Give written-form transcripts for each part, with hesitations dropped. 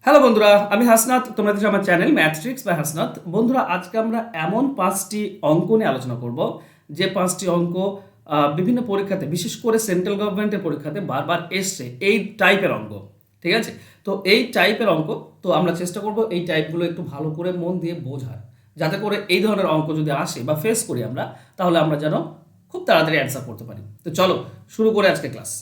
Hello বন্ধুরা, আমি হাসনাত। তোমরা দেখছো আমার channel math tricks by Hasnat. বন্ধুরা, আজকে আমরা এমন 5টি অঙ্ক নিয়ে আলোচনা করব যে 5টি অঙ্ক বিভিন্ন পরীক্ষাতে, বিশেষ করে সেন্ট্রাল গভর্নমেন্টের পরীক্ষাতে বারবার এসছে এই টাইপের অঙ্ক। ঠিক আছে? তো এই টাইপের অঙ্ক, তো আমরা চেষ্টা করব এই টাইপগুলো একটু ভালো করে মন দিয়ে বোঝার, যাতে করে এই ধরনের অঙ্ক যদি আসে বা ফেস করি আমরা, তাহলে আমরা যেন খুব তাড়াতাড়ি অ্যান্সার করতে পারি। তো চলো শুরু করে আজকে ক্লাস।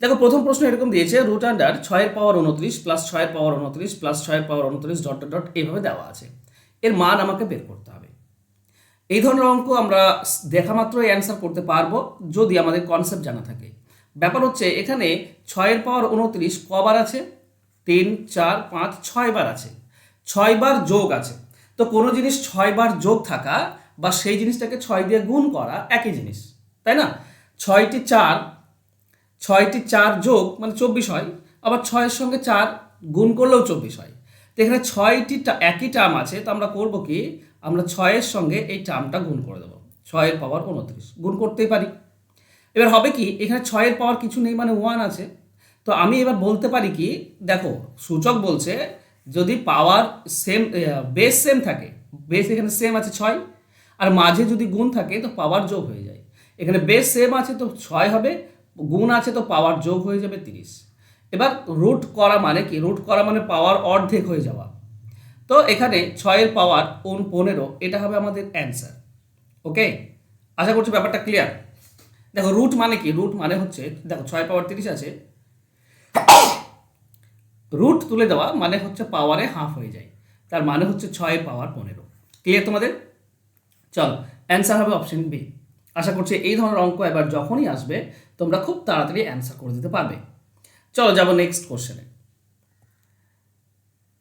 দেখো, প্রথম প্রশ্ন এরকম দিয়েছে, রুট আন্ডার 6 এর পাওয়ার 29 প্লাস 6 এর পাওয়ার 29 প্লাস 6 এর পাওয়ার 29 ডট ডট ডট এইভাবে দেওয়া আছে। এর মান আমাকে বের করতে হবে। এই ধরনের অঙ্ক আমরা দেখা মাত্রই অ্যান্সার করতে পারবো যদি আমাদের কনসেপ্ট জানা থাকে। ব্যাপার হচ্ছে, এখানে 6 এর পাওয়ার 29 কবার আছে? 3, 4, 5, 6 বার আছে। 6 বার যোগ আছে। তো কোনো জিনিস 6 বার যোগ থাকা বা সেই জিনিসটাকে 6 দিয়ে গুণ করা একই জিনিস, তাই না? ছয়টি চার ছয়টি চার যোগ মানে 24 হয়, আবার 6-এর সঙ্গে 4 গুণ করলেও 24 হয়। তো এখানে 6টি একই টার্ম আছে, তো আমরা করব কি, আমরা 6-এর সঙ্গে এই টার্মটা গুণ করে দেবো। 6 এর পাওয়ার 29 গুণ করতেই পারি। এবার হবে কি, এখানে 6-এর পাওয়ার কিছু নেই মানে 1 আছে। তো আমি এবার বলতে পারি কি, দেখো সূচক বলছে যদি পাওয়ার সেম, বেস সেম থাকে, বেস এখানে সেম আছে 6, আর মাঝে যদি গুণ থাকে তো পাওয়ার যোগ হয়ে যায়। এখানে বেস সেম আছে তো 6 হবে, গুণ আছে তো পাওয়ার যোগ হয়ে যাবে 30। এবার রুট করা মানে কি, রুট করা মানে পাওয়ার অর্ধেক হয়ে যাওয়া। তো এখানে 6 এর পাওয়ার 15, এটা হবে আমাদের অ্যান্সার। ওকে, আশা করছি ব্যাপারটা ক্লিয়ার। দেখো রুট মানে কি, রুট মানে হচ্ছে, দেখো 6 পাওয়ার 30 আছে, রুট তুলে দেওয়া মানে হচ্ছে পাওয়ারে হাফ হয়ে যায়, তার মানে হচ্ছে 6 এর পাওয়ার 15। ক্লিয়ার তোমাদের? চলো, অ্যান্সার হবে অপশন বি। আশা করছি এই ধরনের অঙ্ক এবার যখনই আসবে তোমরা খুব তাড়াতাড়ি অ্যান্সার করে দিতে পারবে। চলো যাবো নেক্সট কোশ্চেনে।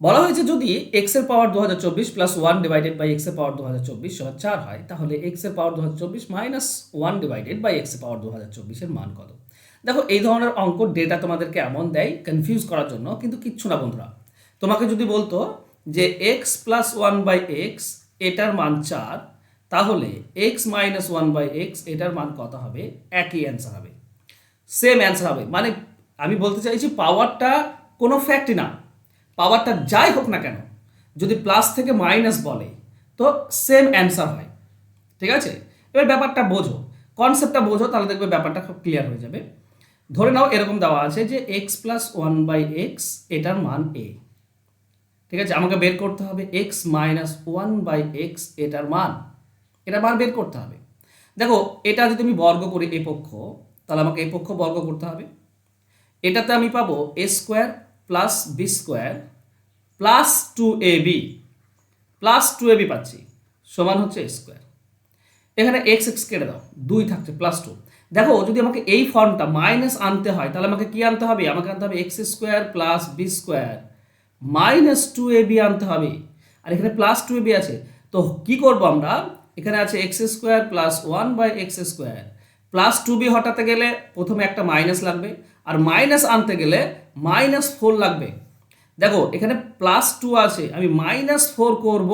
বলা হয়েছে যদি এক্স এর পাওয়ার 2024 প্লাস 1 ডিভাইডেড বাই এক্স এর পাওয়ার 2024 সমান 4 হয়, তাহলে এক্স এর পাওয়ার 2024 মাইনাস 1 ডিভাইডেড বাই এক্স এর পাওয়ার 2024 এর মান কত? দেখো এই ধরনের অঙ্ক ডেটা তোমাদেরকে এমন দেয় কনফিউজ করার জন্য, কিন্তু কিচ্ছু না বন্ধুরা। তোমাকে যদি বলতো যে এক্স প্লাস 1 বাই এক্স এটার মান 4, তাহলে এক্স মাইনাস 1 বাই এক্স এটার মান কত হবে? একই অ্যান্সার হবে, সেম অ্যান্সার হবে। মানে আমি বলতে চাইছি পাওয়ারটা কোনো ফ্যাক্টই না, পাওয়ারটা যাই হোক না কেন, যদি প্লাস থেকে মাইনাস বলে তো সেম অ্যান্সার হয়। ঠিক আছে? এবার ব্যাপারটা বোঝো, কনসেপ্টটা বোঝো, তাহলে দেখবে ব্যাপারটা খুব ক্লিয়ার হয়ে যাবে। ধরে নাও এরকম দেওয়া আছে যে এক্স প্লাস 1 বাই এক্স এটার মান এ। ঠিক আছে, আমাকে বের করতে হবে এক্স মাইনাস 1 বাই এক্স এটার মান, এটা বার বের করতে হবে। দেখো এটা যদি আমি বর্গ করি এই পক্ষ, তাহলে আমাকে এই পক্ষ বর্গ করতে হবে। এটাতে আমি পাবো A square plus B square plus 2ab, plus 2ab পাচ্ছি, সমান হচ্ছে এ স্কোয়ার। এখানে এক্স এক্স কেটে দাও, 2 থাকছে প্লাস 2। দেখো যদি আমাকে এই ফর্মটা মাইনাস আনতে হয়, তাহলে আমাকে কি আনতে হবে? আমাকে আনতে হবে x square plus B square minus 2ab আনতে হবে। আর এখানে প্লাস 2ab আছে, তো কি করব আমরা, এখানে আছে x square plus 1 by x square, plus 2b হটাতে গেলে প্রথমে একটা মাইনাস লাগবে, আর মাইনাস আনতে গেলে -4 লাগবে। দেখো এখানে প্লাস 2 আছে, আমি -4 করব,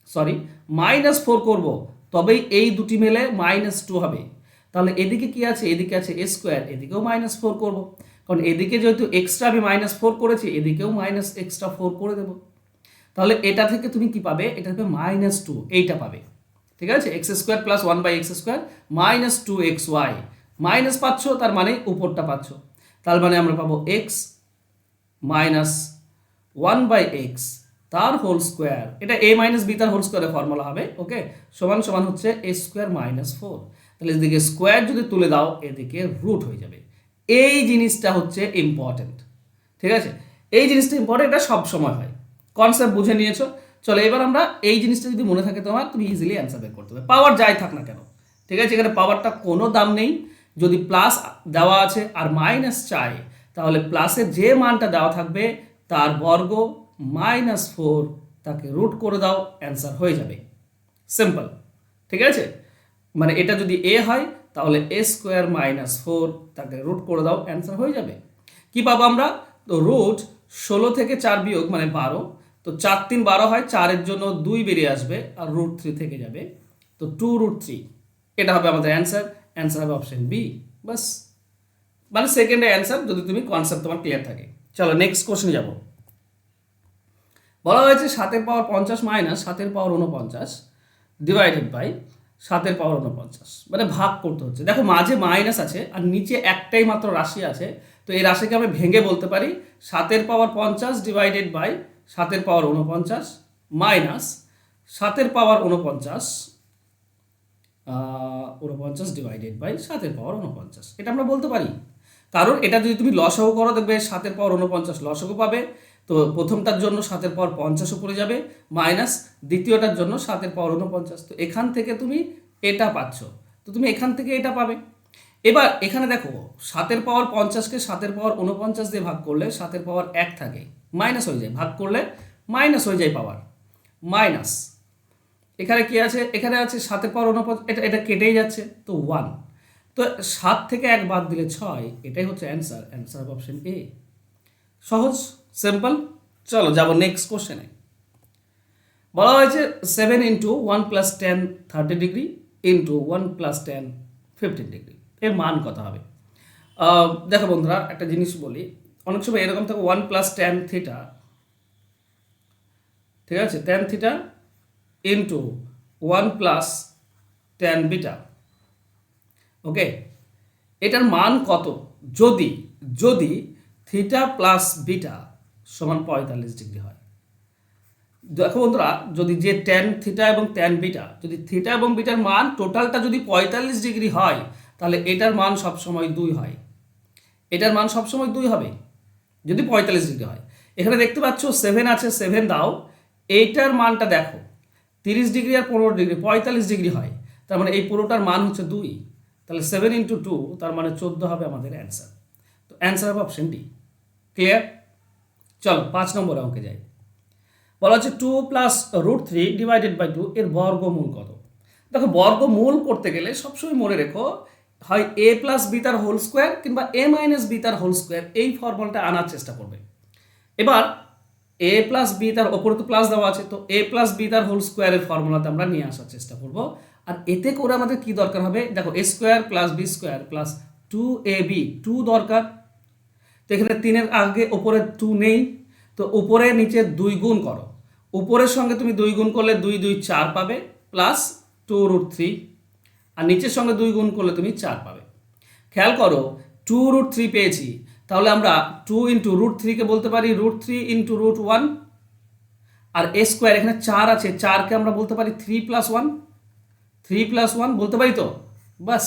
সরি -4 করব, তবেই এই দুটি মেলে -2 হবে। তাহলে এদিকে কি আছে? এদিকে আছে এ স্কোয়ার, এদিকেও -4 করব, কারণ এদিকে যেহেতু এক্সট্রা আমি -4 করেছি, এদিকেও মাইনাস এক্সট্রা 4 করে দেব। তাহলে এটা থেকে তুমি কি পাবে? এটা হবে -2, এইটা পাবে। ঠিক আছে, x square plus 1 by x square minus 2xy, minus পাচ্ছ তার মানে উপরটা পাচ্ছ, তার মানে আমরা পাবো এক্স মাইনাস 1 বাই এক্স তার হোল স্কোয়ার, এটা এ মাইনাস বি তার হোল স্কোয়ারের ফর্মুলা হবে। ওকে, সমান সমান হচ্ছে এ স্কোয়ার মাইনাস 4। তাহলে এদিকে স্কোয়ার যদি তুলে দাও, এদিকে রুট হয়ে যাবে। এই জিনিসটা হচ্ছে ইম্পর্টেন্ট। ঠিক আছে, এই জিনিসটা ইম্পর্টেন্ট, এটা সব সময় হয়। কনসেপ্ট বুঝে নিয়েছো? চলো এবার আমরা এই জিনিসটা যদি মনে থাকে তোমার, তুমি ইজিলি অ্যান্সার বের করতে হবে, পাওয়ার যাই থাক না কেন। ঠিক আছে, এখানে পাওয়ারটা কোনো দাম নেই। যদি প্লাস দেওয়া আছে আর মাইনাস চাই, তাহলে প্লাসের যে মানটা দেওয়া থাকবে তার বর্গ -4 তাকে রুট করে দাও, অ্যান্সার হয়ে যাবে। সিম্পল। ঠিক আছে, মানে এটা যদি এ হয় তাহলে এ স্কোয়ার -4 তাকে রুট করে দাও, অ্যান্সার হয়ে যাবে। কি পাবো আমরা? তো রুট 16 থেকে 4 বিয়োগ মানে 12, তো 4 3 12 হয়, 4-এর জন্য 2 বেরিয়ে আসবে আর √3 থেকে যাবে, তো 2√3, এটা হবে আমাদের অ্যান্সার। অ্যান্সার হবে অপশন বি। বাস, মানে সেকেন্ডে অ্যান্সার, যদি তুমি কনসেপ্ট তোমার ক্লিয়ার থাকে। চলো নেক্সট কোশ্চেনে যাবো। বলা হয়েছে 7^50 মাইনাস 7^49 ডিভাইডেড বাই 7^49, মানে ভাগ করতে হচ্ছে। দেখো মাঝে মাইনাস আছে আর নিচে একটাই মাত্র রাশি আছে, তো এই রাশিকে আমি ভেঙে বলতে পারি 7^50 divided by 7^49 minus 7^49 49 divided by 7^49, এটা আমরা বলতে পারি। কারণ এটা যদি তুমি লসাগু করো দেখবে 7^49 লসাগু পাবে, তো প্রথমটার জন্য 7^50 উপরে যাবে মাইনাস দ্বিতীয়টার জন্য 7^49, তো এখান থেকে তুমি এটা পাচ্ছ, তো তুমি এখান থেকে এটা পাবে। এবার এখানে দেখো 7^50কে 7^49 দিয়ে ভাগ করলে 7^1 থাকে, মাইনাস হয়ে যায়, ভাগ করলে মাইনাস হয়ে যায় পাওয়ার, মাইনাস এখানে কি আছে, এখানে আছে 7^49, এটা কেটেই যাচ্ছে, তো 1, তো 7 থেকে 1 বাদ দিলে 6, এটাই হচ্ছে অ্যান্সার অফ অপশন এ। সহজ, সিম্পল। চলো যাব নেক্সট কোশ্চেনে। বলা হয়েছে 7 × 1 + 10 30 ডিগ্রি ইন্টু 1 + 10 15 ডিগ্রি, এর মান কত হবে? দেখো বন্ধুরা, একটা জিনিস বলি, অনেক সময় এরকম থাকে 1 + 10 থিটা, ঠিক আছে, 10 থিটা ইন্টু 1 + 10 বিটা, ওকে, এটার মান কত যদি যদি থিটা প্লাস বিটা সমান 45 ডিগ্রি হয়? দেখো বন্ধুরা, যদি যে ট্যান থিটা এবং ট্যান বিটা, যদি থিটা এবং বিটার মান টোটালটা যদি 45 ডিগ্রি হয়, তাহলে এটার মান সবসময় 2 হয়, এটার মান সবসময় 2 হবে যদি 45 ডিগ্রি হয়। এখানে দেখতে পাচ্ছ 7 আছে, 7 দাও, এইটার মানটা দেখো 30 ডিগ্রি আর 15 ডিগ্রি 45 ডিগ্রি হয়, তার মানে এই পুরোটার মান হচ্ছে 2, তাহলে 7 × 2 তার মানে 14 হবে আমাদের অ্যান্সার। তো অ্যান্সার হবে অপশন ডি। ক্লিয়ার? চলো 5 নম্বর অঙ্কে যাই। বলা হচ্ছে 2 + √3 ডিভাইডেড বাই 2 এর বর্গমূল কত? দেখো বর্গমূল করতে গেলে সবসময় মনে রেখো, হয় a + b তার হোল স্কোয়ার কিংবা a - b তার হোল স্কোয়ার, এই ফর্মুলাটা আনার চেষ্টা করবে। এবার a + b তার ওপরে তো প্লাস দেওয়া আছে, তো a + b তার হোল স্কোয়ারের ফর্মুলাতে আমরা নিয়ে আসার চেষ্টা করব। আর এতে করে আমাদের কি দরকার হবে, দেখো a² + b² + 2ab 2 দরকার, তো এখানে 3-এর আগে ওপরে 2 নেই, তো উপরে নিচে 2 গুণ করো, উপরের সঙ্গে তুমি 2 গুণ করলে 2 2 4 পাবে প্লাস 2√3, আর নিচের সঙ্গে 2 গুণ করলে তুমি 4 পাবে। খেয়াল করো 2√3 পেয়েছি, তাহলে আমরা 2 × √3 কে বলতে পারি √3 × √1, আর a স্কোয়ার এখানে 4 আছে, 4কে আমরা বলতে পারি 3 + 1, 3 + 1 বলতে পারি তো, বাস।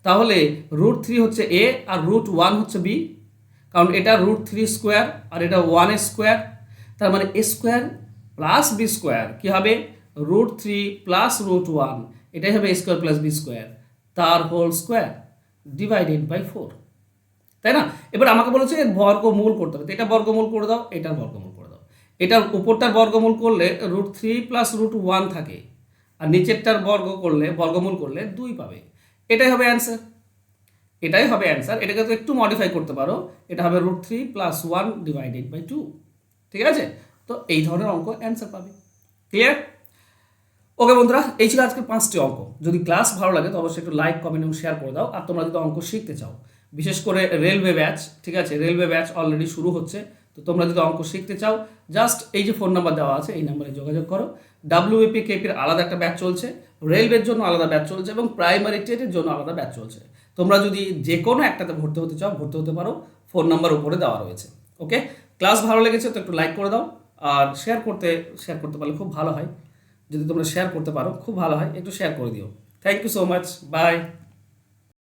তাহলে √3 হচ্ছে a আর √1 হচ্ছে b, কারণ এটা √3² আর এটা 1² তার মানে a² + b² কি হবে √3 + √1, এটাই হবে a² + b² তার হোল স্কোয়ার ডিভাইডেড বাই 4, তাই না? এবার আমাকে বলেছে এর বর্গমূল করতে হবে, তো এটা বর্গমূল করে দাও, এটার বর্গমূল করে দাও। এটার উপরটার বর্গমূল করলে √3 + √1 থাকে, আর নিচেরটার বর্গমূল করলে 2 পাবে, এটাই হবে অ্যান্সার, এটাই হবে অ্যান্সার। এটাকে তো একটু মডিফাই করতে পারো, এটা হবে √3 + 1 ডিভাইডেড বাই 2, ঠিক আছে? তো এই ধরনের অঙ্ক অ্যান্সার পাবে। ক্লিয়ার? ওকে বন্ধুরা, এই ছিল আজকের 5টি অঙ্ক। যদি ক্লাস ভালো লাগে তো অবশ্যই একটু লাইক, কমেন্ট এবং শেয়ার করে দাও। আর তোমরা যদি অঙ্ক শিখতে চাও, বিশেষ করে রেলওয়ে ব্যাচ, ঠিক আছে, রেলওয়ে ব্যাচ অলরেডি শুরু হচ্ছে, তো তোমরা যদি অঙ্ক শিখতে চাও জাস্ট এই যে ফোন নাম্বার দেওয়া আছে এই নাম্বারে যোগাযোগ করো। WBP KP আলাদা একটা ব্যাচ চলছে, রেলওয়ের জন্য আলাদা ব্যাচ চলছে এবং প্রাইমারি টেটের জন্য আলাদা ব্যাচ চলছে। তোমরা যদি যে কোনো একটাতে ভর্তি হতে চাও ভর্তি হতে পারো, ফোন নাম্বার উপরে দেওয়া রয়েছে। ওকে, ক্লাস ভালো লেগেছে তো একটু লাইক করে দাও, আর শেয়ার করতে পারলে খুব ভালো হয়। যদি তোমরা শেয়ার করতে পারো খুব ভালো হয়, একটু শেয়ার করে দিও। Thank you so much, by.